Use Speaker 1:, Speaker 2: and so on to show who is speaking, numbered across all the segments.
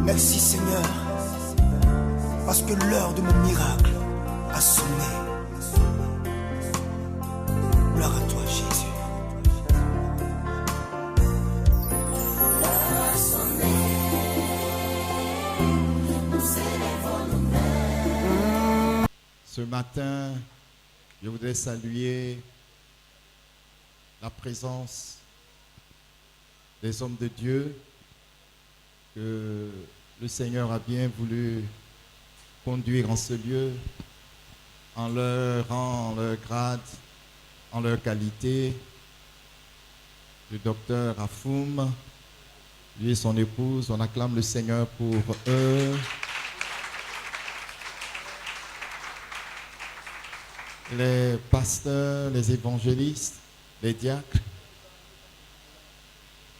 Speaker 1: Merci Seigneur, parce que l'heure de mon miracle a sonné. Gloire à toi Jésus. L'heure a sonné, nous élevons nos mains.
Speaker 2: Ce matin, je voudrais saluer la présence des hommes de Dieu que le Seigneur a bien voulu conduire en ce lieu, en leur rang, en leur grade, en leur qualité. Le docteur Afoum, lui et son épouse, on acclame le Seigneur pour eux. Les pasteurs, les évangélistes, les diacres,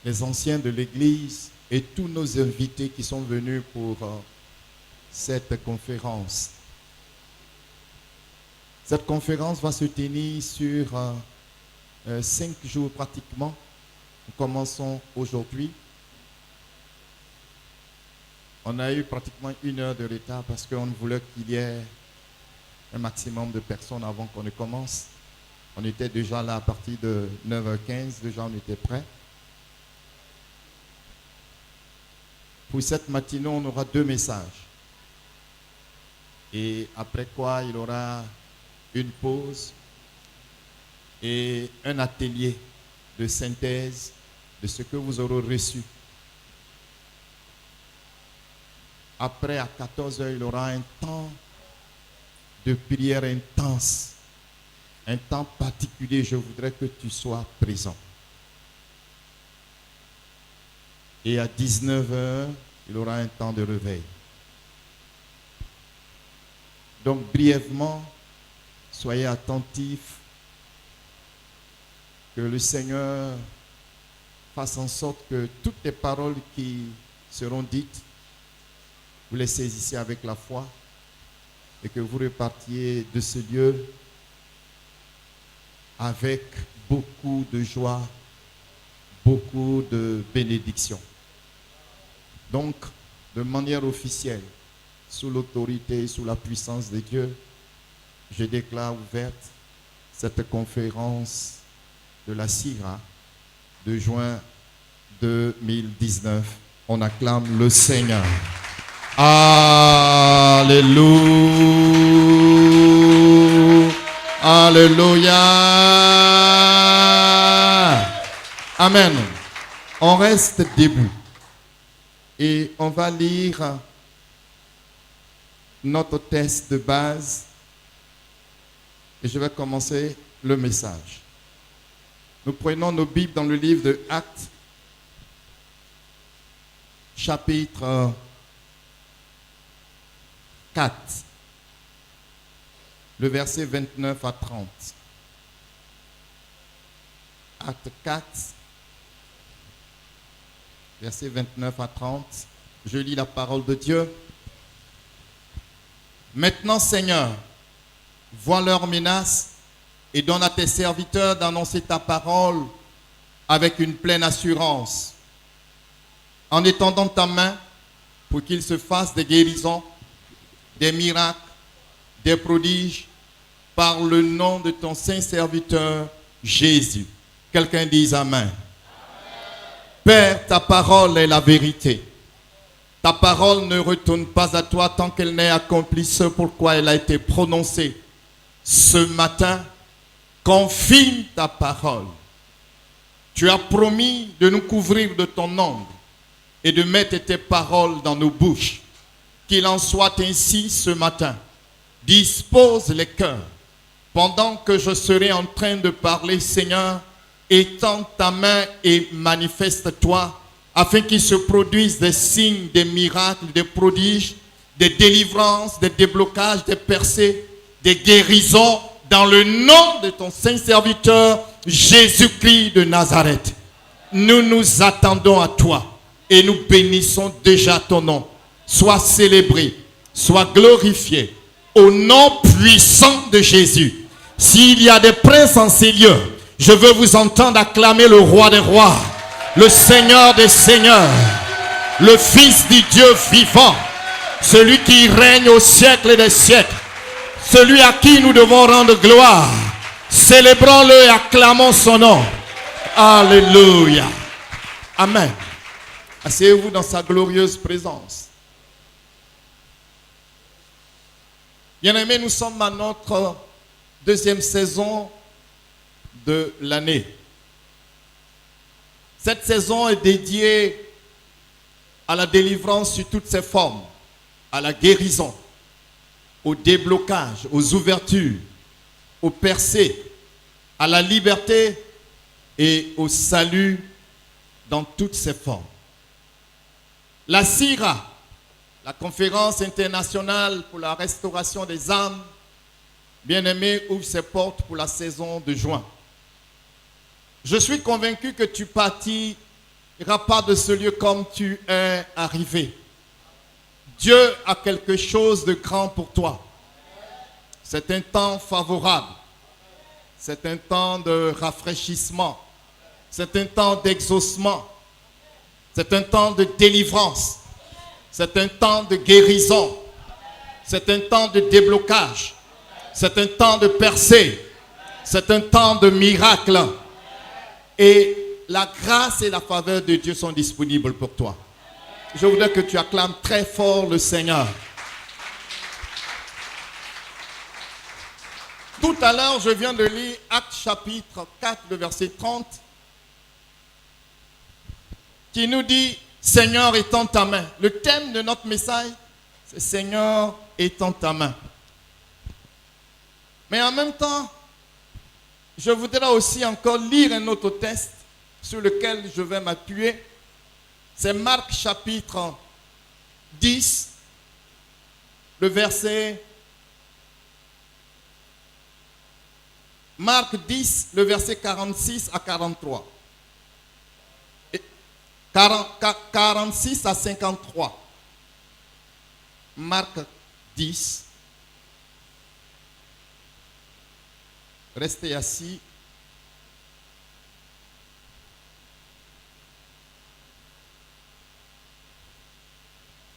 Speaker 2: les anciens de l'Église et tous nos invités qui sont venus pour cette conférence. Cette conférence va se tenir sur 5 jours pratiquement. Nous commençons aujourd'hui. On a eu pratiquement 1 heure de retard parce qu'on voulait qu'il y ait un maximum de personnes avant qu'on ne commence. On était déjà là à partir de 9h15, déjà on était prêts. Pour cette matinée, on aura 2 messages. Et après quoi, il y aura une pause et un atelier de synthèse de ce que vous aurez reçu. Après, à 14h, il y aura un temps de prière intense. Un temps particulier, je voudrais que tu sois présent. Et à 19h, il y aura un temps de réveil. Donc, brièvement, soyez attentifs que le Seigneur fasse en sorte que toutes les paroles qui seront dites, vous les saisissiez avec la foi et que vous repartiez de ce lieu avec beaucoup de joie, beaucoup de bénédictions. Donc, de manière officielle, sous l'autorité et sous la puissance de Dieu, je déclare ouverte cette conférence de la CIRA de juin 2019. On acclame le Seigneur. Alléluia. Alléluia. Amen. On reste debout et on va lire notre texte de base et je vais commencer le message. Nous prenons nos Bibles dans le livre de Actes, chapitre 4, le verset 29 à 30. Acte 4, verset 29 à 30. Je lis la parole de Dieu. Maintenant, Seigneur, vois leurs menaces et donne à tes serviteurs d'annoncer ta parole avec une pleine assurance, en étendant ta main pour qu'ils se fassent des guérisons, des miracles, des prodiges, par le nom de ton saint serviteur Jésus. Quelqu'un dise Amen. Amen. Père, ta parole est la vérité. Ta parole ne retourne pas à toi tant qu'elle n'ait accompli ce pourquoi elle a été prononcée. Ce matin, confirme ta parole. Tu as promis de nous couvrir de ton ombre et de mettre tes paroles dans nos bouches. Qu'il en soit ainsi ce matin. Dispose les cœurs. Pendant que je serai en train de parler, Seigneur, étends ta main et manifeste-toi, afin qu'il se produisent des signes, des miracles, des prodiges, des délivrances, des déblocages, des percées, des guérisons, dans le nom de ton saint serviteur, Jésus-Christ de Nazareth. Nous nous attendons à toi et nous bénissons déjà ton nom. Sois célébré, sois glorifié, au nom puissant de Jésus. S'il y a des princes en ces lieux, je veux vous entendre acclamer le roi des rois, le Seigneur des seigneurs. le Fils du Dieu vivant, celui qui règne au siècle des siècles, celui à qui nous devons rendre gloire. Célébrons-le et acclamons son nom. Alléluia. Amen. Asseyez-vous dans sa glorieuse présence. Bien-aimés, nous sommes à notre deuxième saison de l'année. Cette saison est dédiée à la délivrance sur toutes ses formes, à la guérison, au déblocage, aux ouvertures, au percées, à la liberté et au salut dans toutes ses formes. La CIRA, la Conférence internationale pour la restauration des âmes, bien-aimés, ouvre ses portes pour la saison de juin. Je suis convaincu que tu partiras pas de ce lieu comme tu es arrivé. Dieu a quelque chose de grand pour toi. C'est un temps favorable. C'est un temps de rafraîchissement. C'est un temps d'exaucement. C'est un temps de délivrance. C'est un temps de guérison. C'est un temps de déblocage. C'est un temps de percée. C'est un temps de miracle. Et la grâce et la faveur de Dieu sont disponibles pour toi. Je voudrais que tu acclames très fort le Seigneur. Tout à l'heure, je viens de lire Actes chapitre 4, le verset 30, qui nous dit « Seigneur, étends ta main ». Le thème de notre message, c'est « Seigneur, étends ta main ». Mais en même temps, je voudrais aussi encore lire un autre texte sur lequel je vais m'appuyer. C'est Marc chapitre 10, le verset... Marc 10, le verset 46 à 43. 46 à 53. Marc 10. Restez assis.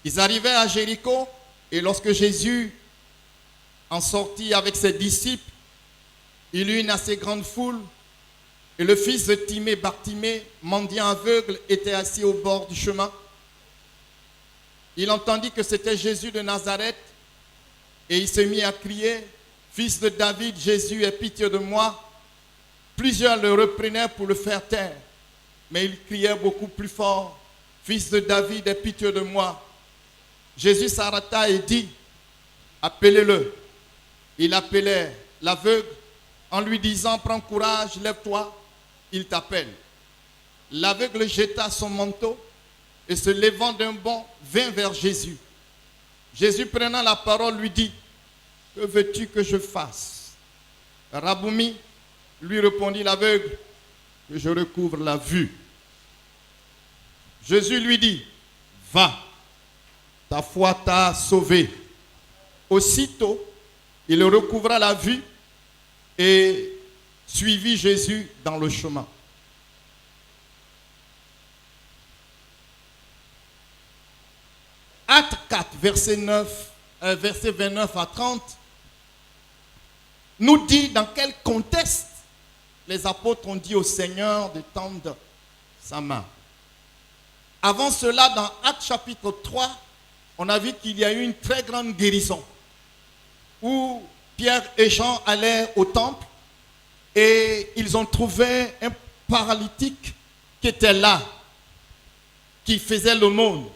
Speaker 2: Ils arrivaient à Jéricho et lorsque Jésus en sortit avec ses disciples, il eut une assez grande foule et le fils de Timée, Bartimée, mendiant aveugle, était assis au bord du chemin. Il entendit que c'était Jésus de Nazareth et il se mit à crier « Fils de David, Jésus, aie pitié de moi ». Plusieurs le reprenaient pour le faire taire, mais il criait beaucoup plus fort « Fils de David, aie pitié de moi ». Jésus s'arrêta et dit « Appelez-le ». Il appelait l'aveugle en lui disant « Prends courage, lève-toi, il t'appelle ». L'aveugle jeta son manteau et se levant d'un bond, vint vers Jésus. Jésus prenant la parole lui dit « Que veux-tu que je fasse ?» Raboumi, lui répondit l'aveugle, « Que je recouvre la vue ». Jésus lui dit « Va, ta foi t'a sauvé ». Aussitôt, il recouvra la vue et suivit Jésus dans le chemin. Acte 4, verset 29 à 30, nous dit dans quel contexte les apôtres ont dit au Seigneur de tendre sa main. Avant cela, dans Acte chapitre 3, on a vu qu'il y a eu une très grande guérison où Pierre et Jean allaient au temple et ils ont trouvé un paralytique qui était là, qui faisait l'aumône.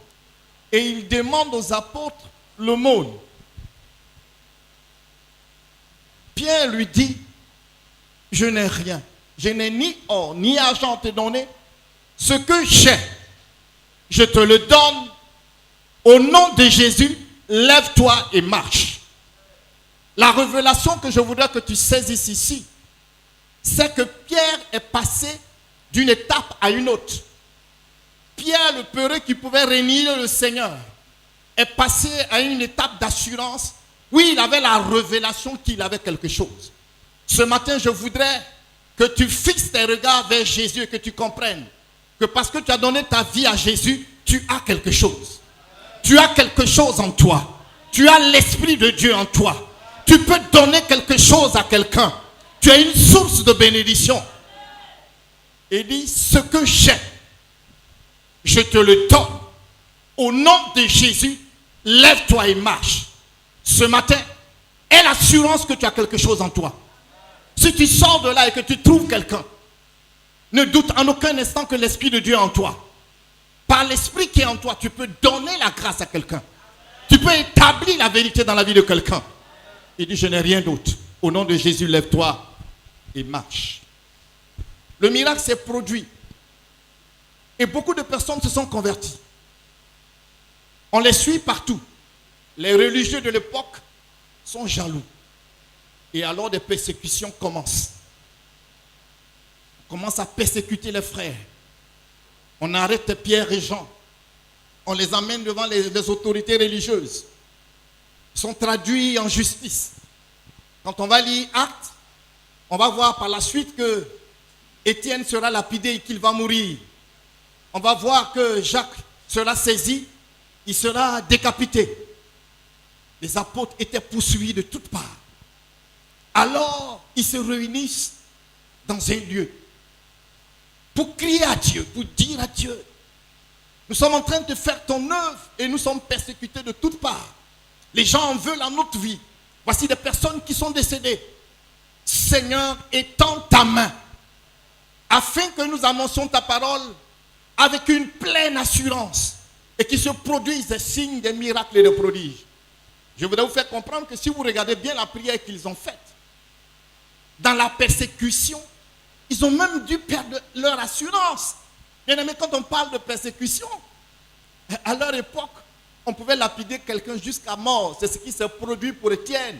Speaker 2: Et ils demandent aux apôtres l'aumône. Pierre lui dit, je n'ai rien. Je n'ai ni or, ni argent à te donner. Ce que j'ai, je te le donne. Au nom de Jésus, lève-toi et marche. La révélation que je voudrais que tu saisisses ici, c'est que Pierre est passé d'une étape à une autre. Pierre, le peureux qui pouvait renier le Seigneur, est passé à une étape d'assurance où il avait la révélation qu'il avait quelque chose. Ce matin, je voudrais que tu fixes tes regards vers Jésus et que tu comprennes que parce que tu as donné ta vie à Jésus, tu tu as quelque chose. Tu as quelque chose en toi. Tu as l'Esprit de Dieu en toi. Tu peux donner quelque chose à quelqu'un. Tu as une source de bénédiction. Il dit, ce que j'ai, je te le donne. Au nom de Jésus, lève-toi et marche. Ce matin, aie l'assurance que tu as quelque chose en toi. Si tu sors de là et que tu trouves quelqu'un, ne doute en aucun instant que l'Esprit de Dieu est en toi. Par l'Esprit qui est en toi, tu peux donner la grâce à quelqu'un. Tu peux établir la vérité dans la vie de quelqu'un. Il dit, je n'ai rien d'autre. Au nom de Jésus, lève-toi et marche. Le miracle s'est produit. Et beaucoup de personnes se sont converties. On les suit partout. Les religieux de l'époque sont jaloux. Et alors des persécutions commencent. On commence à persécuter les frères. On arrête Pierre et Jean. On les amène devant les autorités religieuses. Ils sont traduits en justice. Quand on va lire Actes, on va voir par la suite que Étienne sera lapidé et qu'il va mourir. On va voir que Jacques sera saisi, il sera décapité. Les apôtres étaient poursuivis de toutes parts. Alors, ils se réunissent dans un lieu pour crier à Dieu, pour dire à Dieu, nous sommes en train de faire ton œuvre et nous sommes persécutés de toutes parts. Les gens en veulent à notre vie. Voici des personnes qui sont décédées. Seigneur, étends ta main afin que nous annoncions ta parole avec une pleine assurance et qu'il se produisent des signes, des miracles et des prodiges. Je voudrais vous faire comprendre que si vous regardez bien la prière qu'ils ont faite, dans la persécution, ils ont même dû perdre leur assurance. Bien aimé, quand on parle de persécution, à leur époque, on pouvait lapider quelqu'un jusqu'à mort. C'est ce qui s'est produit pour Étienne.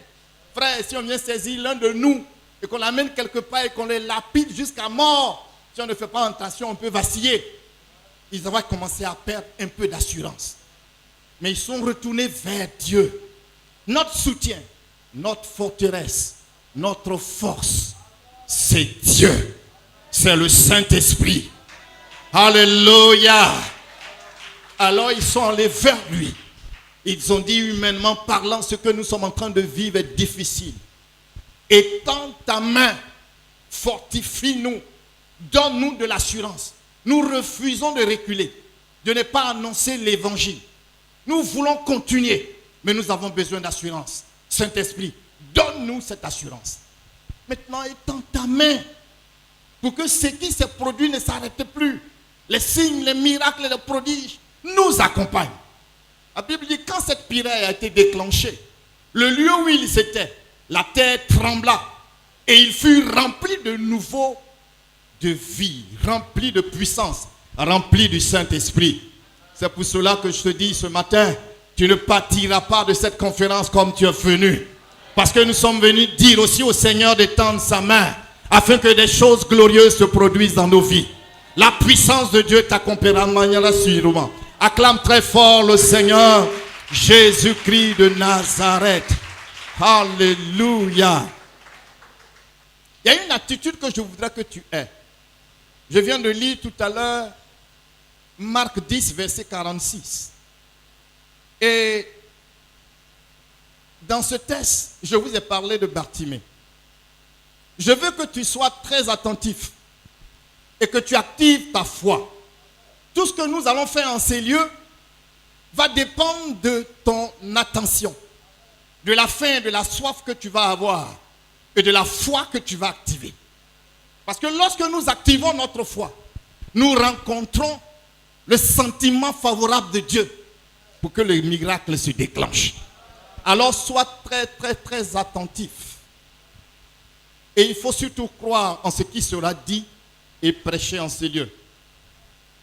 Speaker 2: Frère, si on vient saisir l'un de nous et qu'on l'amène quelque part et qu'on les lapide jusqu'à mort, si on ne fait pas attention, on peut vaciller. Ils avaient commencé à perdre un peu d'assurance. Mais ils sont retournés vers Dieu. Notre soutien, notre forteresse, notre force, c'est Dieu. C'est le Saint-Esprit. Alléluia. Alors ils sont allés vers lui. Ils ont dit humainement parlant, ce que nous sommes en train de vivre est difficile. Étends ta main, fortifie-nous, donne-nous de l'assurance. Nous refusons de reculer, de ne pas annoncer l'évangile. Nous voulons continuer, mais nous avons besoin d'assurance. Saint-Esprit, donne-nous cette assurance. Maintenant, étends ta main pour que ce qui s'est produit ne s'arrête plus. Les signes, les miracles, les prodiges nous accompagnent. La Bible dit quand cette prière a été déclenchée, le lieu où ils étaient, la terre trembla et il fut rempli de nouveau de vie, rempli de puissance, rempli du Saint-Esprit. C'est pour cela que je te dis ce matin, tu ne partiras pas de cette conférence comme tu es venu. Parce que nous sommes venus dire aussi au Seigneur d'étendre sa main afin que des choses glorieuses se produisent dans nos vies. La puissance de Dieu t'accompagnera sûrement. Acclame très fort le Seigneur Jésus-Christ de Nazareth. Alléluia. Il y a une attitude que je voudrais que tu aies. Je viens de lire tout à l'heure Marc 10, verset 46. Et dans ce texte, je vous ai parlé de Bartimée. Je veux que tu sois très attentif et que tu actives ta foi. Tout ce que nous allons faire en ces lieux va dépendre de ton attention, de la faim, de la soif que tu vas avoir et de la foi que tu vas activer. Parce que lorsque nous activons notre foi, nous rencontrons le sentiment favorable de Dieu pour que le miracle se déclenche. Alors sois très, très, très attentif. Et il faut surtout croire en ce qui sera dit et prêché en ces lieux.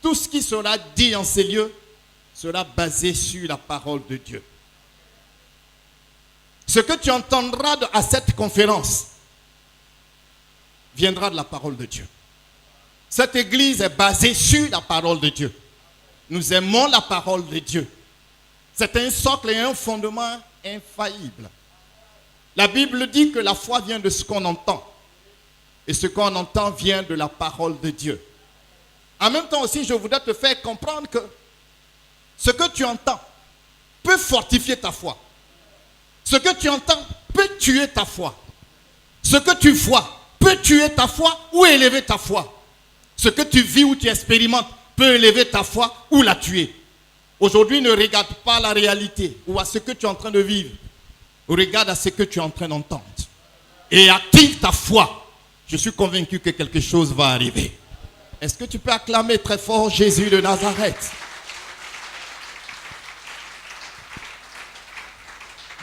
Speaker 2: Tout ce qui sera dit en ces lieux sera basé sur la parole de Dieu. Ce que tu entendras à cette conférence viendra de la parole de Dieu. Cette église est basée sur la parole de Dieu. Nous aimons la parole de Dieu. C'est un socle et un fondement infaillible. La Bible dit que la foi vient de ce qu'on entend. Et ce qu'on entend vient de la parole de Dieu. En même temps aussi, je voudrais te faire comprendre que Ce que tu entends peut fortifier ta foi. Ce que tu entends peut tuer ta foi. Ce que tu vois peut tuer ta foi ou élever ta foi. Ce que tu vis ou tu expérimentes peut élever ta foi ou la tuer. Aujourd'hui, ne regarde pas la réalité ou à ce que tu es en train de vivre. Regarde à ce que tu es en train d'entendre. Et active ta foi. Je suis convaincu que quelque chose va arriver. Est-ce que tu peux acclamer très fort Jésus de Nazareth?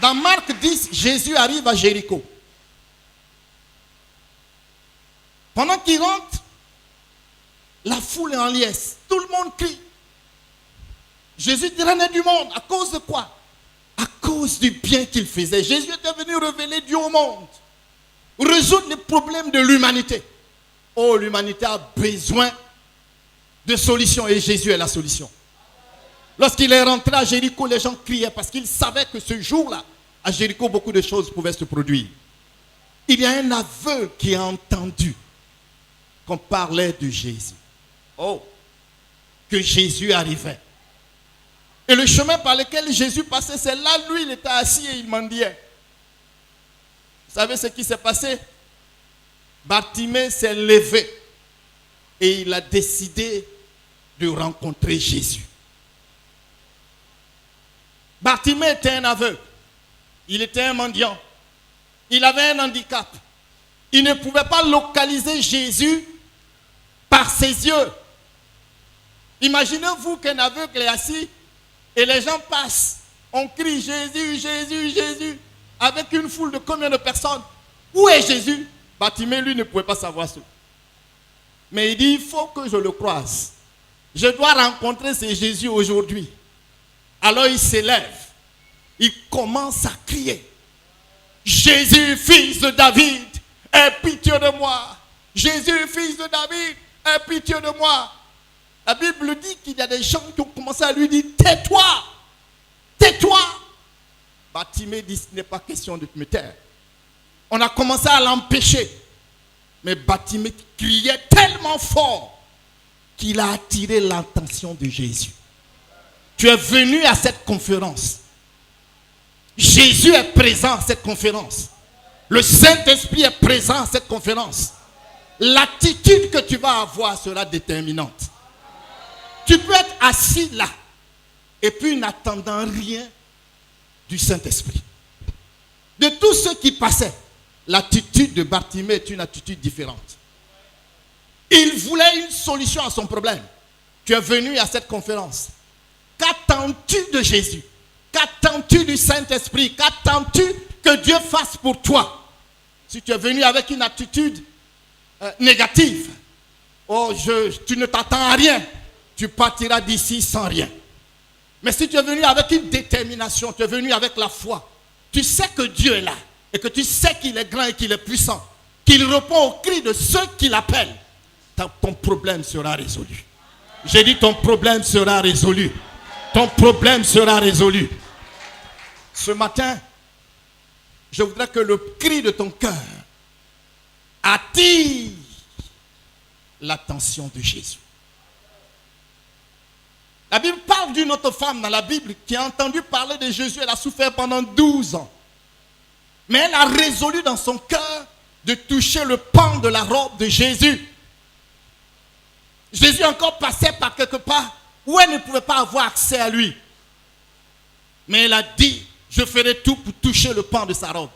Speaker 2: Dans Marc 10, Jésus arrive à Jéricho. Pendant qu'il rentre, la foule est en liesse. Tout le monde crie. Jésus drainait du monde. À cause de quoi? À cause du bien qu'il faisait. Jésus était venu révéler Dieu au monde. Résoudre les problèmes de l'humanité. Oh, l'humanité a besoin de solutions et Jésus est la solution. Lorsqu'il est rentré à Jéricho, les gens criaient parce qu'ils savaient que ce jour-là, à Jéricho, beaucoup de choses pouvaient se produire. Il y a un aveugle qui a entendu qu'on parlait de Jésus. Oh, que Jésus arrivait. Et le chemin par lequel Jésus passait, c'est là, lui, il était assis et il mendiait. Vous savez ce qui s'est passé? Bartimée s'est levé et il a décidé de rencontrer Jésus. Bartimée était un aveugle. Il était un mendiant. Il avait un handicap. Il ne pouvait pas localiser Jésus par ses yeux. Imaginez-vous qu'un aveugle est assis et les gens passent. On crie Jésus, Jésus, Jésus. Avec une foule de combien de personnes? Où est Jésus? Bartimée, lui, ne pouvait pas savoir ça. Mais il dit, il faut que je le croise. Je dois rencontrer ce Jésus aujourd'hui. Alors il s'élève. Il commence à crier. Jésus, fils de David, aie pitié de moi. Jésus, fils de David, aie pitié de moi. La Bible dit qu'il y a des gens qui ont commencé à lui dire, tais-toi, tais-toi. Bartimée dit, ce n'est pas question de me taire. On a commencé à l'empêcher. Mais Bartimée criait tellement fort qu'il a attiré l'attention de Jésus. Tu es venu à cette conférence. Jésus est présent à cette conférence. Le Saint-Esprit est présent à cette conférence. L'attitude que tu vas avoir sera déterminante. Tu peux être assis là et puis n'attendant rien du Saint-Esprit. De tous ceux qui passaient, l'attitude de Bartimée est une attitude différente. Il voulait une solution à son problème. Tu es venu à cette conférence. Qu'attends-tu de Jésus? Qu'attends-tu du Saint-Esprit? Qu'attends-tu que Dieu fasse pour toi? Si tu es venu avec une attitude négative, oh, tu ne t'attends à rien, tu partiras d'ici sans rien. Mais si tu es venu avec une détermination, tu es venu avec la foi, tu sais que Dieu est là et que tu sais qu'il est grand et qu'il est puissant, qu'il répond aux cris de ceux qui l'appellent, ton problème sera résolu. J'ai dit ton problème sera résolu. Ton problème sera résolu. Ce matin, je voudrais que le cri de ton cœur attire l'attention de Jésus. La Bible parle d'une autre femme dans la Bible qui a entendu parler de Jésus. Elle a souffert pendant 12 ans. Mais elle a résolu dans son cœur de toucher le pan de la robe de Jésus. Jésus encore passait par quelque part où elle ne pouvait pas avoir accès à lui. Mais elle a dit, je ferai tout pour toucher le pan de sa robe.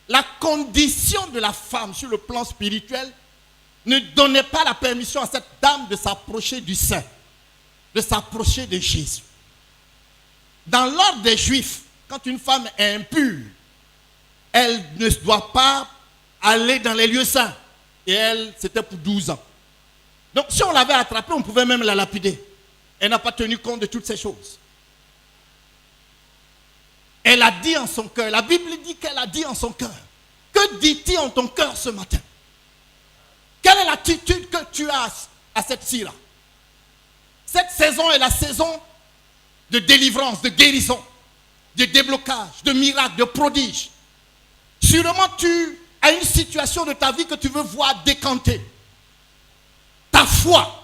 Speaker 2: La condition de la femme sur le plan spirituel ne donnait pas la permission à cette dame de s'approcher du Saint, de s'approcher de Jésus. Dans l'ordre des Juifs, quand une femme est impure, elle ne doit pas aller dans les lieux saints. Et elle, c'était pour 12 ans. Donc si on l'avait attrapée, on pouvait même la lapider. Elle n'a pas tenu compte de toutes ces choses. Elle a dit en son cœur, la Bible dit qu'elle a dit en son cœur. Que dit-il en ton cœur ce matin? Quelle est l'attitude que tu as à cette scie-là? Cette saison est la saison de délivrance, de guérison, de déblocage, de miracles, de prodiges. Sûrement tu as une situation de ta vie que tu veux voir décanter. Ta foi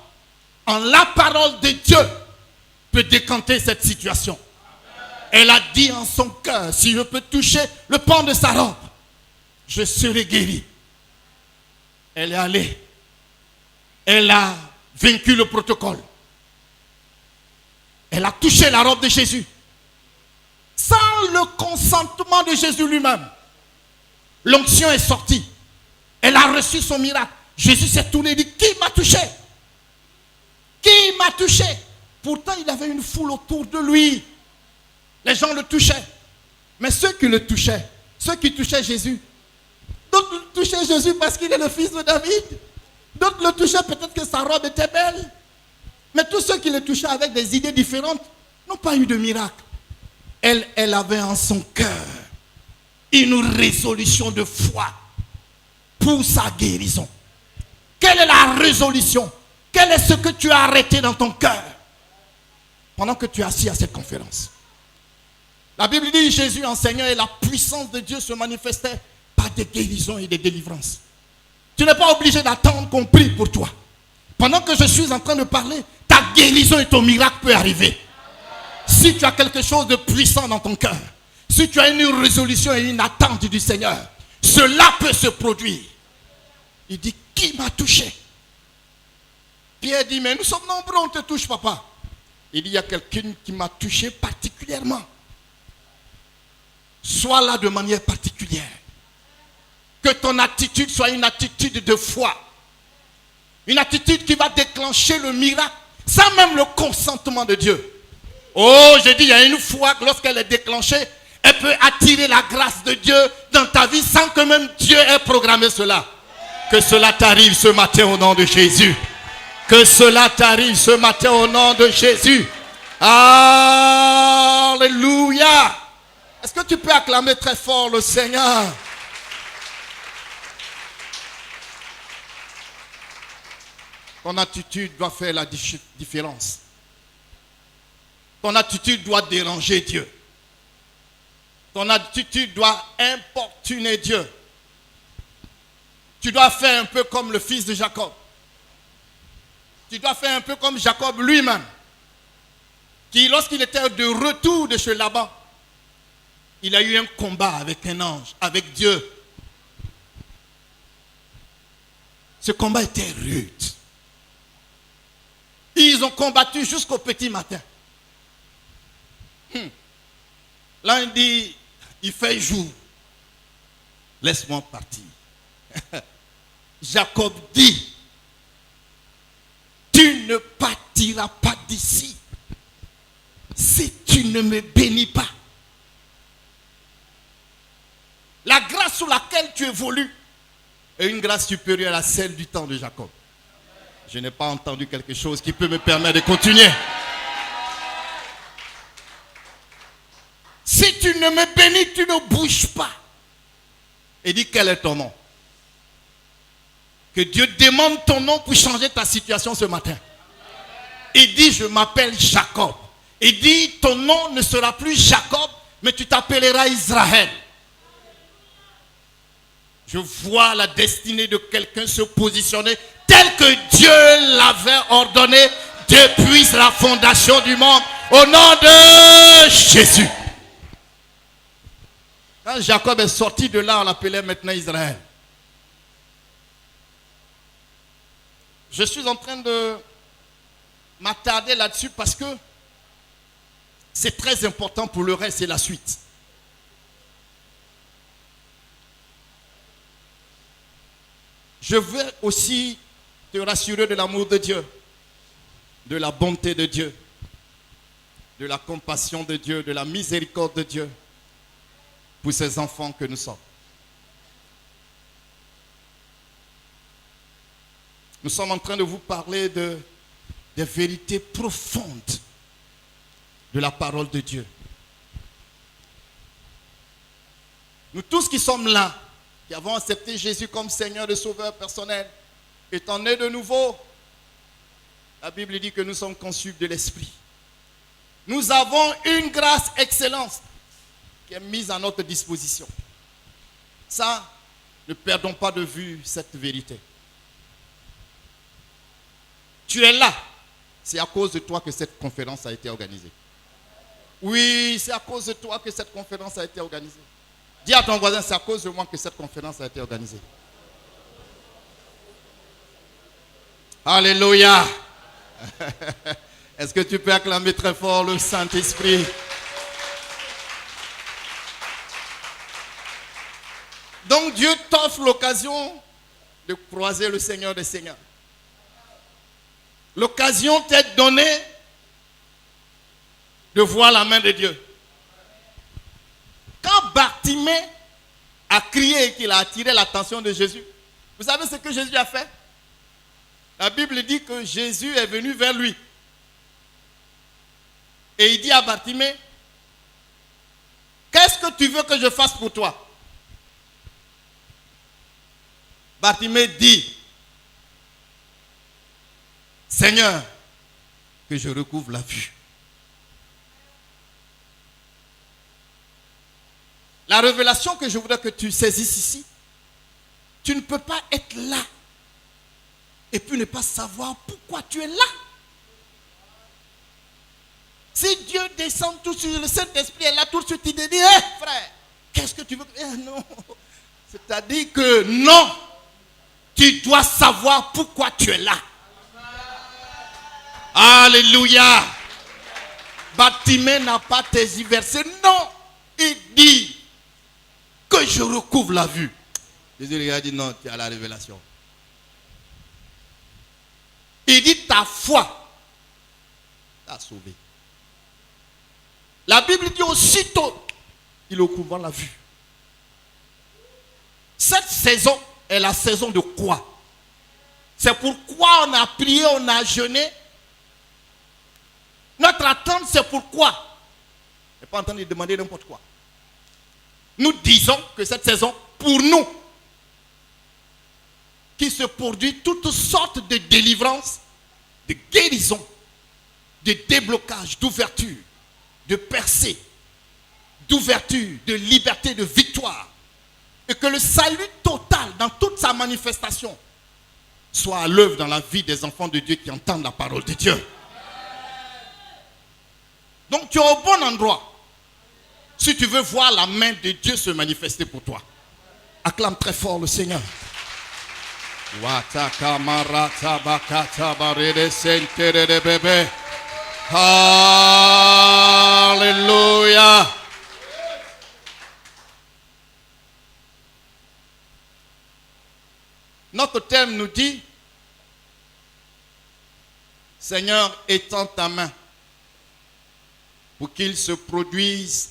Speaker 2: en la parole de Dieu peut décanter cette situation. Elle a dit en son cœur, si je peux toucher le pan de sa robe, je serai guérie. Elle est allée. Elle a vaincu le protocole. Elle a touché la robe de Jésus. Sans le consentement de Jésus lui-même. L'onction est sortie. Elle a reçu son miracle. Jésus s'est tourné et dit, qui m'a touché? Qui m'a touché? Pourtant, il avait une foule autour de lui. Les gens le touchaient. Mais ceux qui le touchaient, ceux qui touchaient Jésus, d'autres le touchaient Jésus parce qu'il est le fils de David. D'autres le touchaient peut-être que sa robe était belle. Mais tous ceux qui le touchaient avec des idées différentes n'ont pas eu de miracle. Elle avait en son cœur une résolution de foi pour sa guérison. Quelle est la résolution? Quel est ce que tu as arrêté dans ton cœur pendant que tu es assis à cette conférence? La Bible dit, Jésus enseignait et la puissance de Dieu se manifestait par des guérisons et des délivrances. Tu n'es pas obligé d'attendre qu'on prie pour toi. Pendant que je suis en train de parler, ta guérison et ton miracle peut arriver. Si tu as quelque chose de puissant dans ton cœur, si tu as une résolution et une attente du Seigneur, cela peut se produire. Il dit, qui m'a touché? Pierre dit, mais nous sommes nombreux, on te touche, papa. Il dit, il y a quelqu'un qui m'a touché particulièrement. Sois là de manière particulière. Que ton attitude soit une attitude de foi. Une attitude qui va déclencher le miracle sans même le consentement de Dieu. Oh, je dis, il y a une foi que lorsqu'elle est déclenchée, elle peut attirer la grâce de Dieu dans ta vie sans que même Dieu ait programmé cela. Que cela t'arrive ce matin au nom de Jésus. Que cela t'arrive ce matin au nom de Jésus. Alléluia. Est-ce que tu peux acclamer très fort le Seigneur? Ton attitude doit faire la différence. Ton attitude doit déranger Dieu. Ton attitude doit importuner Dieu. Tu dois faire un peu comme le fils de Jacob. Tu dois faire un peu comme Jacob lui-même, qui lorsqu'il était de retour de chez Laban, il a eu un combat avec un ange, avec Dieu. Ce combat était rude. Ils ont combattu jusqu'au petit matin. L'un dit, il fait jour. Laisse-moi partir. Jacob dit, tu ne partiras pas d'ici si tu ne me bénis pas. La grâce sous laquelle tu évolues est une grâce supérieure à celle du temps de Jacob. Je n'ai pas entendu quelque chose qui peut me permettre de continuer. Si tu ne me bénis, tu ne bouges pas. Et dis, quel est ton nom? Que Dieu demande ton nom pour changer ta situation ce matin. Il dit, je m'appelle Jacob. Il dit, ton nom ne sera plus Jacob, mais tu t'appelleras Israël. Je vois la destinée de quelqu'un se positionner tel que Dieu l'avait ordonné depuis la fondation du monde, au nom de Jésus. Quand Jacob est sorti de là, on l'appelait maintenant Israël. Je suis en train de m'attarder là-dessus parce que c'est très important pour le reste et la suite. Je veux aussi te rassurer de l'amour de Dieu, de la bonté de Dieu, de la compassion de Dieu, de la miséricorde de Dieu pour ces enfants que nous sommes. Nous sommes en train de vous parler des vérités profondes de la parole de Dieu. Nous tous qui sommes là, qui avons accepté Jésus comme Seigneur et Sauveur personnel, étant nés de nouveau, la Bible dit que nous sommes conçus de l'Esprit. Nous avons une grâce excellente qui est mise à notre disposition. Ça, ne perdons pas de vue cette vérité. Tu es là c'est à cause de toi que cette conférence a été organisée. Oui, c'est à cause de toi que cette conférence a été organisée. Dis à ton voisin, c'est à cause de moi que cette conférence a été organisée. Alléluia. Est-ce que tu peux acclamer très fort le Saint-Esprit? Donc Dieu t'offre l'occasion de croiser le Seigneur des Seigneurs. L'occasion t'est donnée de voir la main de Dieu. Quand Bartimée a crié et qu'il a attiré l'attention de Jésus, vous savez ce que Jésus a fait? La Bible dit que Jésus est venu vers lui. Et il dit à Bartimée, qu'est-ce que tu veux que je fasse pour toi? Bartimée dit, Seigneur, que je recouvre la vue. La révélation que je voudrais que tu saisisses ici, tu ne peux pas être là et puis ne pas savoir pourquoi tu es là. Si Dieu descend tout de suite, le Saint-Esprit est là tout de suite, il te dit, hé frère, qu'est-ce que tu veux? Non. C'est-à-dire que non, tu dois savoir pourquoi tu es là. Alléluia. Bartimée n'a pas tergiversé. Non, il dit que je recouvre la vue. Jésus lui a dit non, tu as la révélation. Il dit ta foi t'a sauvé. La Bible dit aussitôt, il recouvre la vue. Cette saison est la saison de quoi? C'est pourquoi on a prié, on a jeûné. Notre attente, c'est pourquoi. On n'est pas en train de demander n'importe quoi. Nous disons que cette saison, pour nous, qui se produit toutes sortes de délivrances, de guérison, de déblocage, d'ouverture, de percée, d'ouverture, de liberté, de victoire. Et que le salut total, dans toute sa manifestation, soit à l'œuvre dans la vie des enfants de Dieu qui entendent la parole de Dieu. Donc tu es au bon endroit si tu veux voir la main de Dieu se manifester pour toi. Acclame très fort le Seigneur. Alléluia. Notre thème nous dit, Seigneur, étends ta main pour qu'il se produise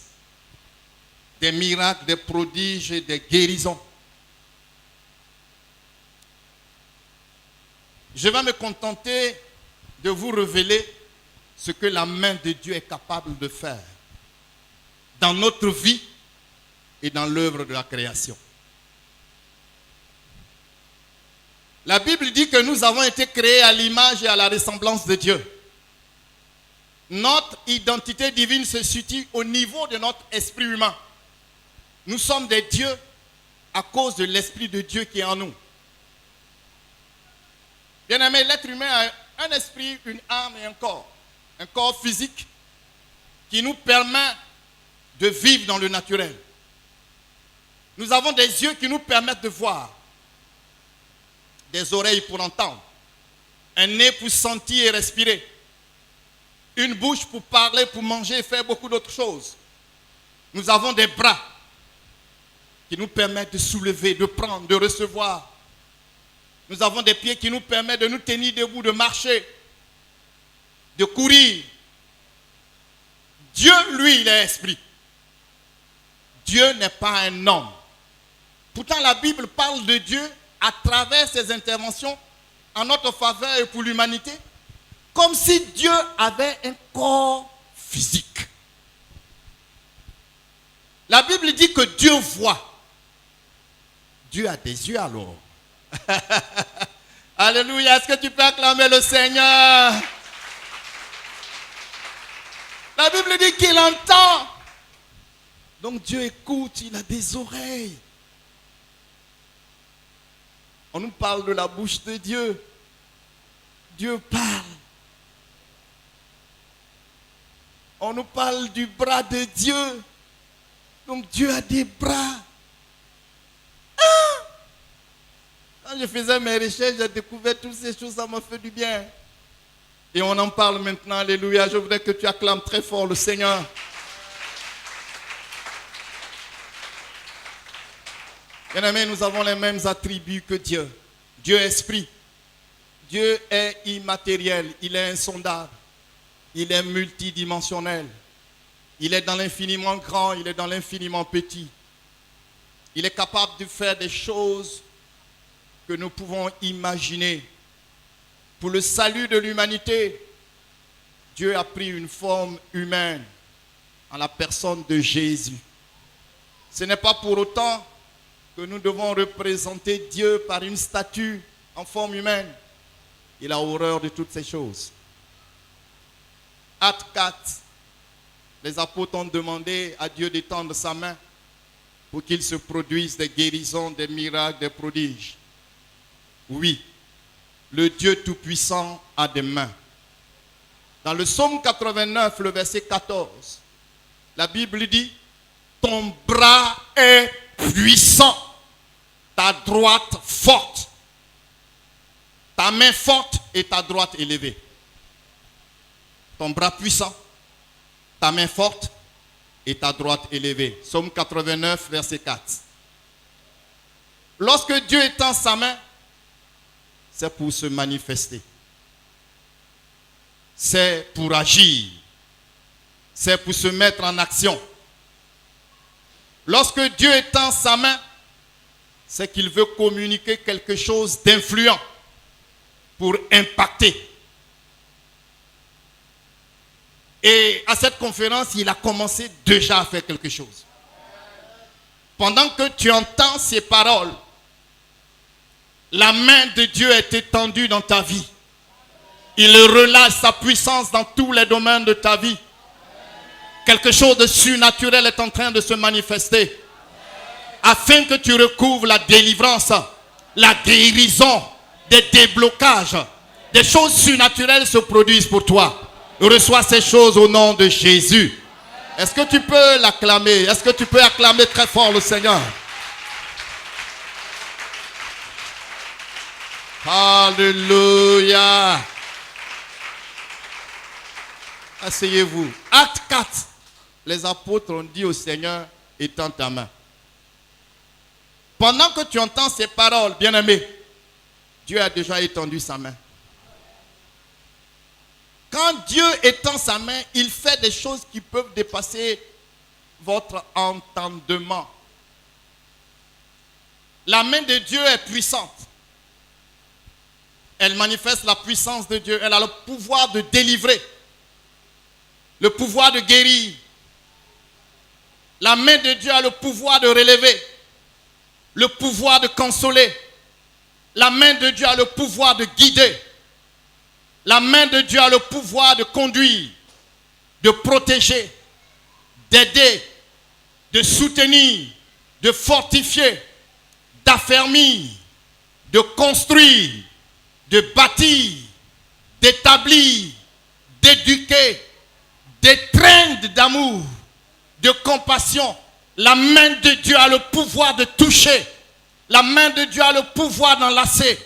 Speaker 2: des miracles, des prodiges et des guérisons. Je vais me contenter de vous révéler ce que la main de Dieu est capable de faire dans notre vie et dans l'œuvre de la création. La Bible dit que nous avons été créés à l'image et à la ressemblance de Dieu. Notre identité divine se situe au niveau de notre esprit humain. Nous sommes des dieux à cause de l'esprit de Dieu qui est en nous. Bien-aimé, l'être humain a un esprit, une âme et un corps physique qui nous permet de vivre dans le naturel. Nous avons des yeux qui nous permettent de voir, des oreilles pour entendre, un nez pour sentir et respirer, une bouche pour parler, pour manger et faire beaucoup d'autres choses. Nous avons des bras qui nous permettent de soulever, de prendre, de recevoir. Nous avons des pieds qui nous permettent de nous tenir debout, de marcher, de courir. Dieu, lui, il est esprit. Dieu n'est pas un homme. Pourtant, la Bible parle de Dieu à travers ses interventions en notre faveur et pour l'humanité, comme si Dieu avait un corps physique. La Bible dit que Dieu voit. Dieu a des yeux alors. Alléluia. Est-ce que tu peux acclamer le Seigneur? La Bible dit qu'il entend. Donc Dieu écoute, il a des oreilles. On nous parle de la bouche de Dieu. Dieu parle. On nous parle du bras de Dieu. Donc Dieu a des bras. Ah! Quand je faisais mes recherches, j'ai découvert toutes ces choses, ça m'a fait du bien. Et on en parle maintenant, alléluia. Je voudrais que tu acclames très fort le Seigneur. Bien-aimés, nous avons les mêmes attributs que Dieu. Dieu est esprit. Dieu est immatériel, il est insondable. Il est multidimensionnel. Il est dans l'infiniment grand, il est dans l'infiniment petit. Il est capable de faire des choses que nous pouvons imaginer. Pour le salut de l'humanité, Dieu a pris une forme humaine en la personne de Jésus. Ce n'est pas pour autant que nous devons représenter Dieu par une statue en forme humaine. Il a horreur de toutes ces choses. Acte 4, les apôtres ont demandé à Dieu d'étendre sa main pour qu'il se produise des guérisons, des miracles, des prodiges. Oui, le Dieu Tout-Puissant a des mains. Dans le psaume 89, le verset 14, la Bible dit, ton bras est puissant, ta droite forte, ta main forte et ta droite élevée. Ton bras puissant, ta main forte et ta droite élevée. Psaume 89, verset 4. Lorsque Dieu étend sa main, c'est pour se manifester. C'est pour agir. C'est pour se mettre en action. Lorsque Dieu étend sa main, c'est qu'il veut communiquer quelque chose d'influent pour impacter. Et à cette conférence, il a commencé déjà à faire quelque chose. Pendant que tu entends ces paroles, la main de Dieu est étendue dans ta vie. Il relâche sa puissance dans tous les domaines de ta vie. Quelque chose de surnaturel est en train de se manifester. Afin que tu recouvres la délivrance, la guérison, des déblocages, des choses surnaturelles se produisent pour toi. Reçois ces choses au nom de Jésus. Est-ce que tu peux l'acclamer? Est-ce que tu peux acclamer très fort le Seigneur? Alléluia. Asseyez-vous. Acte 4. Les apôtres ont dit au Seigneur, étends ta main. Pendant que tu entends ces paroles, bien-aimé, Dieu a déjà étendu sa main. Quand Dieu étend sa main, il fait des choses qui peuvent dépasser votre entendement. La main de Dieu est puissante. Elle manifeste la puissance de Dieu. Elle a le pouvoir de délivrer, le pouvoir de guérir. La main de Dieu a le pouvoir de relever, le pouvoir de consoler. La main de Dieu a le pouvoir de guider. La main de Dieu a le pouvoir de conduire, de protéger, d'aider, de soutenir, de fortifier, d'affermir, de construire, de bâtir, d'établir, d'éduquer, d'étreindre d'amour, de compassion. La main de Dieu a le pouvoir de toucher. La main de Dieu a le pouvoir d'enlacer.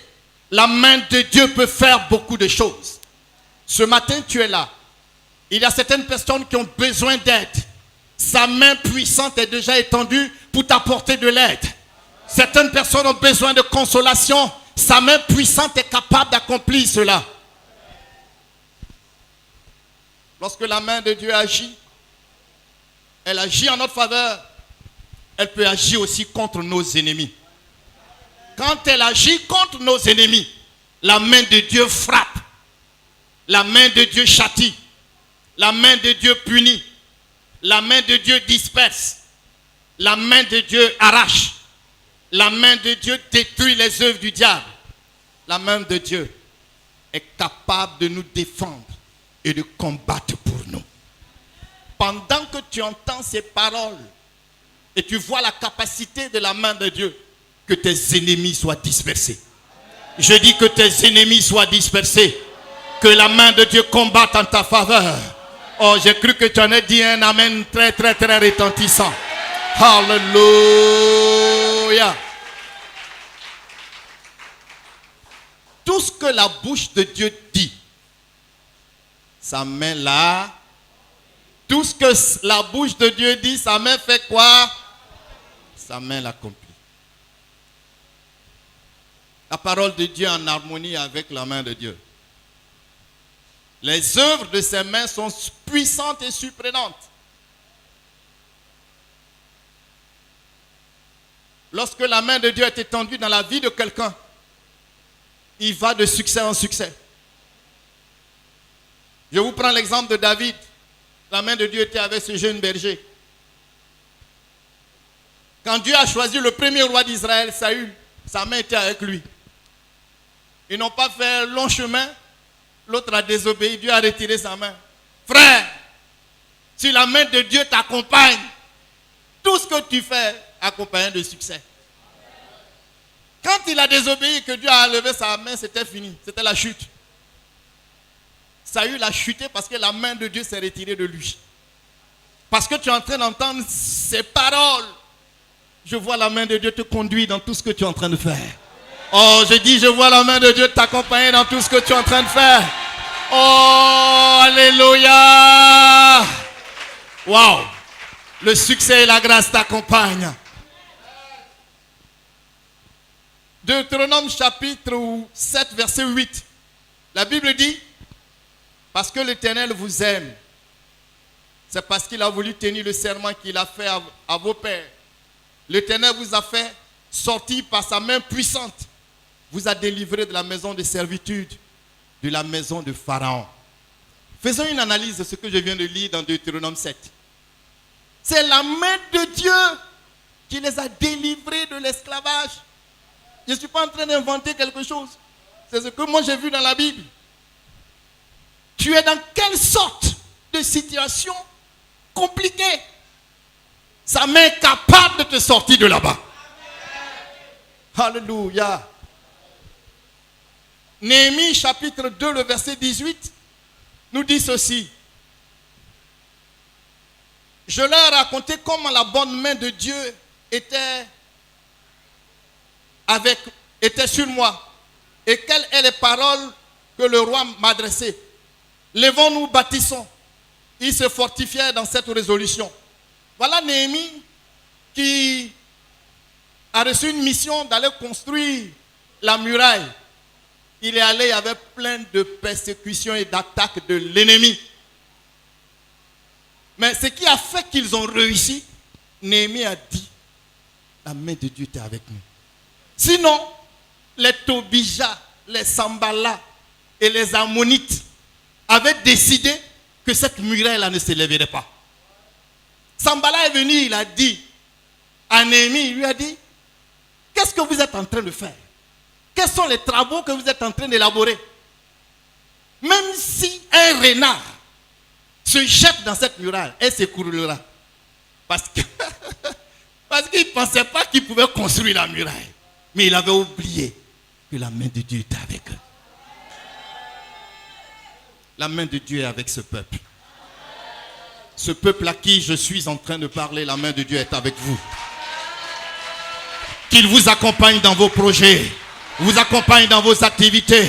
Speaker 2: La main de Dieu peut faire beaucoup de choses. Ce matin, tu es là. Il y a certaines personnes qui ont besoin d'aide. Sa main puissante est déjà étendue pour t'apporter de l'aide. Certaines personnes ont besoin de consolation. Sa main puissante est capable d'accomplir cela. Lorsque la main de Dieu agit, elle agit en notre faveur. Elle peut agir aussi contre nos ennemis. Quand elle agit contre nos ennemis, la main de Dieu frappe. La main de Dieu châtie. La main de Dieu punit. La main de Dieu disperse. La main de Dieu arrache. La main de Dieu détruit les œuvres du diable. La main de Dieu est capable de nous défendre et de combattre pour nous. Pendant que tu entends ces paroles et tu vois la capacité de la main de Dieu, que tes ennemis soient dispersés. Je dis que tes ennemis soient dispersés. Que la main de Dieu combatte en ta faveur. Oh, j'ai cru que tu en as dit un amen très, très, très retentissant. Alléluia. Tout ce que la bouche de Dieu dit, sa main là. Tout ce que la bouche de Dieu dit, sa main fait quoi? Sa main l'accomplit. La parole de Dieu en harmonie avec la main de Dieu. Les œuvres de ses mains sont puissantes et surprenantes. Lorsque la main de Dieu est étendue dans la vie de quelqu'un, il va de succès en succès. Je vous prends l'exemple de David. La main de Dieu était avec ce jeune berger. Quand Dieu a choisi le premier roi d'Israël, Saül, sa main était avec lui. Ils n'ont pas fait long chemin. L'autre a désobéi. Dieu a retiré sa main. Frère, si la main de Dieu t'accompagne, tout ce que tu fais accompagne de succès. Quand il a désobéi et que Dieu a levé sa main, c'était fini. C'était la chute. Saül a chuté parce que la main de Dieu s'est retirée de lui. Parce que tu es en train d'entendre ces paroles. Je vois la main de Dieu te conduire dans tout ce que tu es en train de faire. Oh, je dis, je vois la main de Dieu t'accompagner dans tout ce que tu es en train de faire. Oh, alléluia. Waouh. Le succès et la grâce t'accompagnent. Deutéronome chapitre 7, verset 8. La Bible dit, parce que l'Éternel vous aime, c'est parce qu'il a voulu tenir le serment qu'il a fait à vos pères. L'Éternel vous a fait sortir par sa main puissante, vous a délivré de la maison de servitude, de la maison de Pharaon. Faisons une analyse de ce que je viens de lire dans Deutéronome 7. C'est la main de Dieu qui les a délivrés de l'esclavage. Je ne suis pas en train d'inventer quelque chose. C'est ce que moi j'ai vu dans la Bible. Tu es dans quelle sorte de situation compliquée? Sa main est capable de te sortir de là-bas. Alléluia. Néhémie chapitre 2, le verset 18, nous dit ceci. Je leur ai raconté comment la bonne main de Dieu était sur moi. Et quelles sont les paroles que le roi m'adressait. Levons-nous, bâtissons. Ils se fortifièrent dans cette résolution. Voilà Néhémie qui a reçu une mission d'aller construire la muraille. Il est allé avec plein de persécutions et d'attaques de l'ennemi. Mais ce qui a fait qu'ils ont réussi, Néhémie a dit, la main de Dieu était avec nous. Sinon, les Tobija, les Sambala et les Ammonites avaient décidé que cette muraille-là ne se lèverait pas. Sambala est venu, il a dit à Néhémie, il lui a dit, qu'est-ce que vous êtes en train de faire? Quels sont les travaux que vous êtes en train d'élaborer? Même si un renard se jette dans cette muraille, elle s'écroulera. Parce qu'il ne pensait pas qu'il pouvait construire la muraille. Mais il avait oublié que la main de Dieu était avec eux. La main de Dieu est avec ce peuple. Ce peuple à qui je suis en train de parler, la main de Dieu est avec vous. Qu'il vous accompagne dans vos projets, vous accompagne dans vos activités,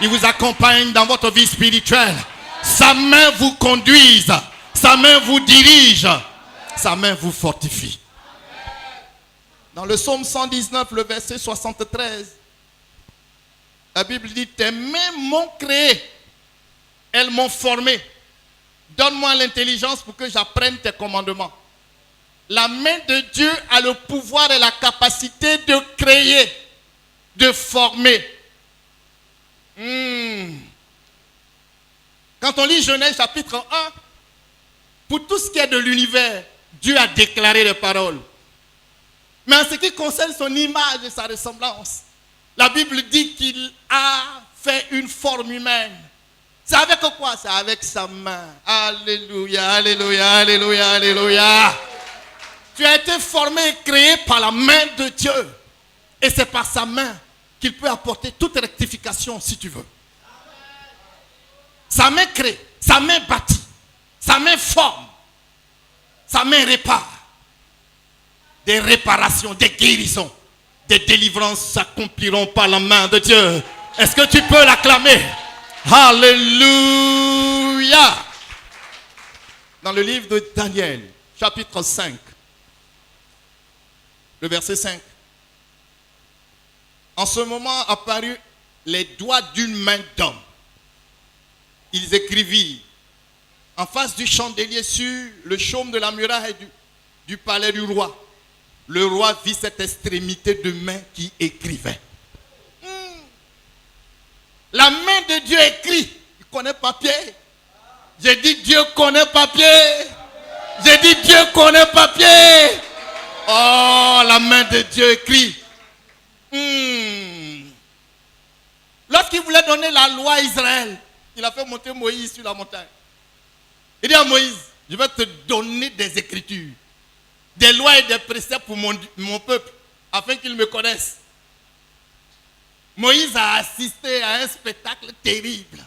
Speaker 2: il vous accompagne dans votre vie spirituelle. Sa main vous conduise, sa main vous dirige, sa main vous fortifie. Dans le psaume 119, le verset 73, la Bible dit, tes mains m'ont créé, elles m'ont formé. Donne-moi l'intelligence pour que j'apprenne tes commandements. La main de Dieu a le pouvoir et la capacité de créer, de former. Quand on lit Genèse chapitre 1, pour tout ce qui est de l'univers, Dieu a déclaré les paroles. Mais en ce qui concerne son image et sa ressemblance, la Bible dit qu'il a fait une forme humaine. C'est avec quoi? C'est avec sa main. Alléluia, alléluia, alléluia, alléluia. Tu as été formé et créé par la main de Dieu. Et c'est par sa main qu'il peut apporter toute rectification si tu veux. Sa main crée, sa main bâtit. Sa main forme. Sa main répare. Des réparations, des guérisons, des délivrances s'accompliront par la main de Dieu. Est-ce que tu peux l'acclamer? Alléluia. Dans le livre de Daniel, chapitre 5, le verset 5. En ce moment apparut les doigts d'une main d'homme. Ils écrivirent en face du chandelier sur le chaume de la muraille du palais du roi. Le roi vit cette extrémité de main qui écrivait. La main de Dieu écrit. Il connaît papier. J'ai dit Dieu connaît papier. J'ai dit Dieu connaît papier. Oh, la main de Dieu écrit. Lorsqu'il voulait donner la loi à Israël, il a fait monter Moïse sur la montagne. Il dit à Moïse, je vais te donner des écritures, des lois et des préceptes pour mon peuple, afin qu'ils me connaissent. Moïse a assisté à un spectacle terrible,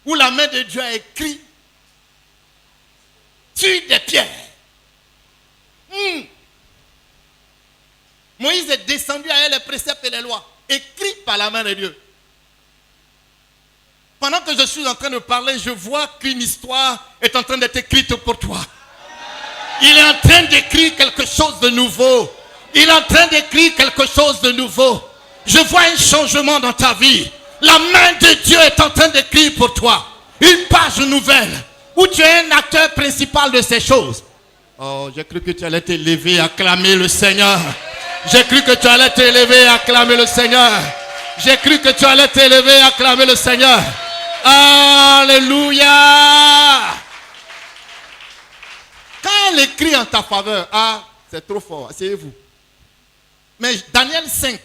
Speaker 2: où la main de Dieu a écrit sur des pierres. Moïse est descendu à les préceptes et les lois, écrits par la main de Dieu. Pendant que je suis en train de parler, je vois qu'une histoire est en train d'être écrite pour toi. Il est en train d'écrire quelque chose de nouveau. Il est en train d'écrire quelque chose de nouveau. Je vois un changement dans ta vie. La main de Dieu est en train d'écrire pour toi une page nouvelle où tu es un acteur principal de ces choses. Oh, j'ai cru que tu allais t'élever et acclamer le Seigneur. J'ai cru que tu allais t'élever et acclamer le Seigneur. J'ai cru que tu allais t'élever et acclamer le Seigneur. Alléluia. Quand elle écrit en ta faveur, c'est trop fort, asseyez-vous. Mais Daniel 5,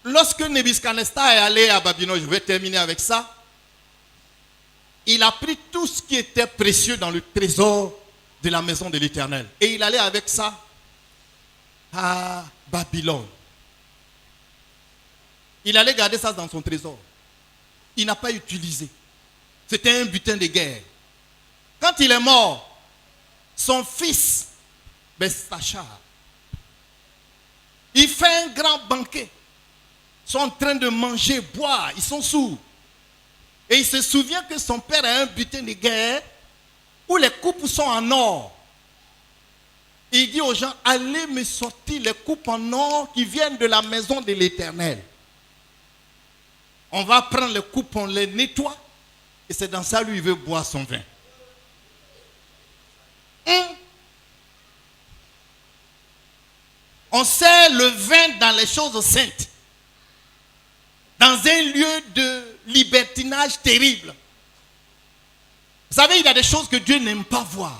Speaker 2: lorsque Nebuchadnezzar est allé à Babylone, je vais terminer avec ça, il a pris tout ce qui était précieux dans le trésor de la maison de l'Éternel. Et il allait avec ça à Babylone. Il allait garder ça dans son trésor. Il n'a pas utilisé. C'était un butin de guerre. Quand il est mort, son fils, Belshazzar, il fait un grand banquet. Ils sont en train de manger, boire, ils sont sourds. Et il se souvient que son père a un butin de guerre où les coupes sont en or. Il dit aux gens, allez me sortir les coupes en or qui viennent de la maison de l'Éternel. On va prendre les coupes, on les nettoie. Et c'est dans ça lui il veut boire son vin. On sert le vin dans les choses saintes. Dans un lieu de libertinage terrible. Vous savez, il y a des choses que Dieu n'aime pas voir.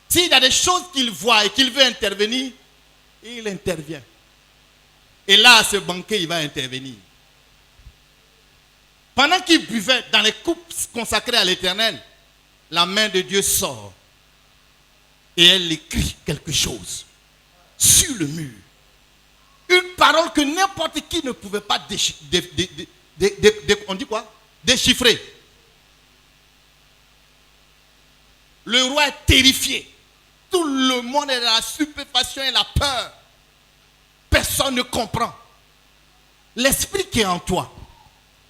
Speaker 2: S'il y a des choses qu'il voit et qu'il veut intervenir, il intervient. Et là, à ce banquet, il va intervenir. Pendant qu'il buvait dans les coupes consacrées à l'Éternel, la main de Dieu sort. Et elle écrit quelque chose sur le mur. Une parole que n'importe qui ne pouvait pas on dit quoi? Déchiffrer. Le roi est terrifié. Tout le monde est dans la stupéfaction et la peur. Personne ne comprend. L'esprit qui est en toi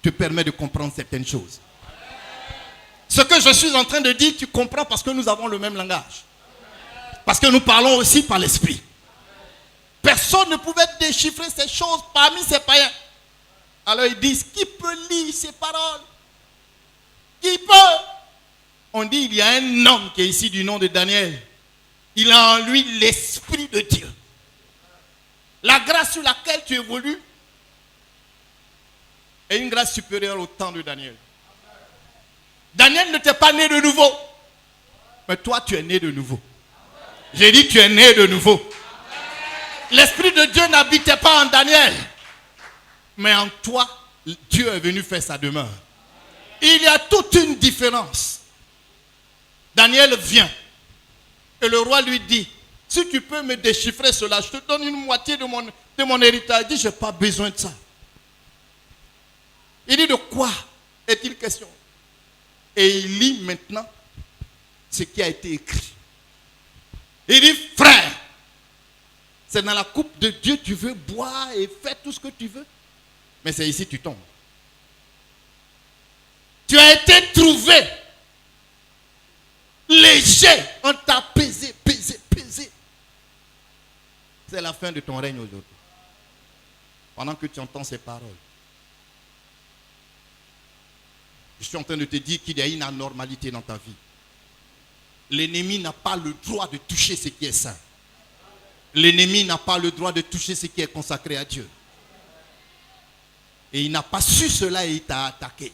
Speaker 2: te permet de comprendre certaines choses. Ce que je suis en train de dire, tu comprends parce que nous avons le même langage. Parce que nous parlons aussi par l'esprit. Personne ne pouvait déchiffrer ces choses parmi ces païens. Alors ils disent, qui peut lire ces paroles? Qui peut? On dit, il y a un homme qui est ici du nom de Daniel. Il a en lui l'esprit de Dieu. La grâce sur laquelle tu évolues est une grâce supérieure au temps de Daniel. Daniel ne t'est pas né de nouveau. Mais toi, tu es né de nouveau. J'ai dit, tu es né de nouveau. L'Esprit de Dieu n'habitait pas en Daniel. Mais en toi, Dieu est venu faire sa demeure. Il y a toute une différence. Daniel vient. Et le roi lui dit, si tu peux me déchiffrer cela, je te donne une moitié de mon héritage. Il dit, je n'ai pas besoin de ça. Il dit, de quoi est-il question? Et il lit maintenant ce qui a été écrit. Il dit, frère, c'est dans la coupe de Dieu tu veux boire et faire tout ce que tu veux. Mais c'est ici que tu tombes. Tu as été trouvé léger. On t'a pesé. C'est la fin de ton règne aujourd'hui. Pendant que tu entends ces paroles, je suis en train de te dire qu'il y a une anormalité dans ta vie. L'ennemi n'a pas le droit de toucher ce qui est saint. L'ennemi n'a pas le droit de toucher ce qui est consacré à Dieu. Et il n'a pas su cela et il t'a attaqué.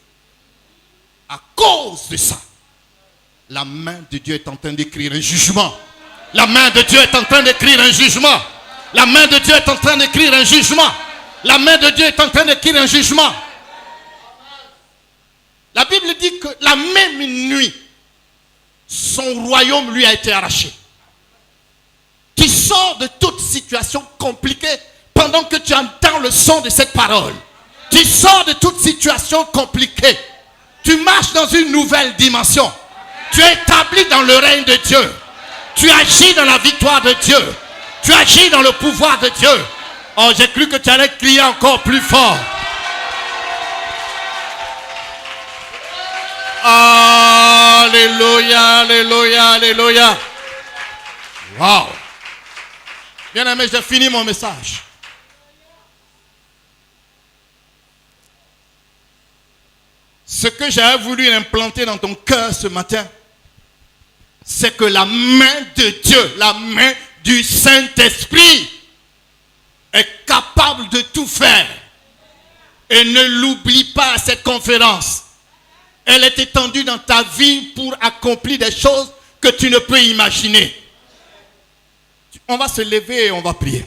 Speaker 2: À cause de ça, la main de Dieu est en train d'écrire un jugement. La main de Dieu est en train d'écrire un jugement. La main de Dieu est en train d'écrire un jugement. La main de Dieu est en train d'écrire un jugement. La Bible dit que la même nuit, son royaume lui a été arraché. Tu sors de toute situation compliquée pendant que tu entends le son de cette parole. Tu sors de toute situation compliquée. Tu marches dans une nouvelle dimension. Tu es établi dans le règne de Dieu. Tu agis dans la victoire de Dieu. Tu agis dans le pouvoir de Dieu. Oh, j'ai cru que tu allais crier encore plus fort. Alléluia, alléluia, alléluia. Wow. Bien aimé, j'ai fini mon message. Ce que j'ai voulu implanter dans ton cœur ce matin, c'est que la main de Dieu, la main du Saint-Esprit est capable de tout faire. Et ne l'oublie pas à cette conférence. Elle est étendue dans ta vie pour accomplir des choses que tu ne peux imaginer. On va se lever et on va prier.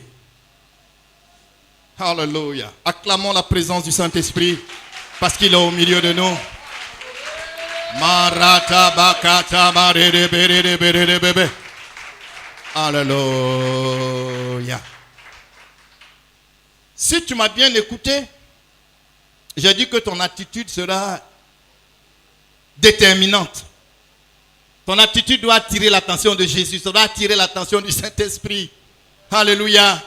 Speaker 2: Alléluia. Acclamons la présence du Saint-Esprit parce qu'il est au milieu de nous. Alléluia. Si tu m'as bien écouté, j'ai dit que ton attitude sera déterminante. Ton attitude doit attirer l'attention de Jésus, ça doit attirer l'attention du Saint-Esprit. Alléluia.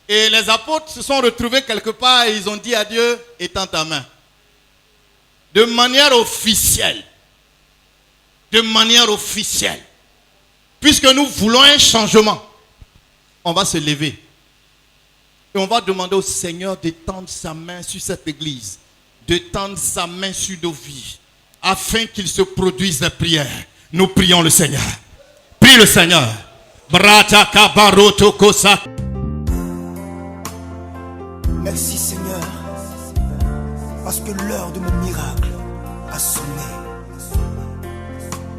Speaker 2: Et les apôtres se sont retrouvés quelque part et ils ont dit à Dieu, étends ta main. De manière officielle. De manière officielle. Puisque nous voulons un changement, on va se lever. Et on va demander au Seigneur d'étendre sa main sur cette église. D'étendre sa main sur nos vies. Afin qu'il se produise des prières. Nous prions le Seigneur. Prie le Seigneur.
Speaker 1: Merci Seigneur, parce que l'heure de mon miracle a sonné.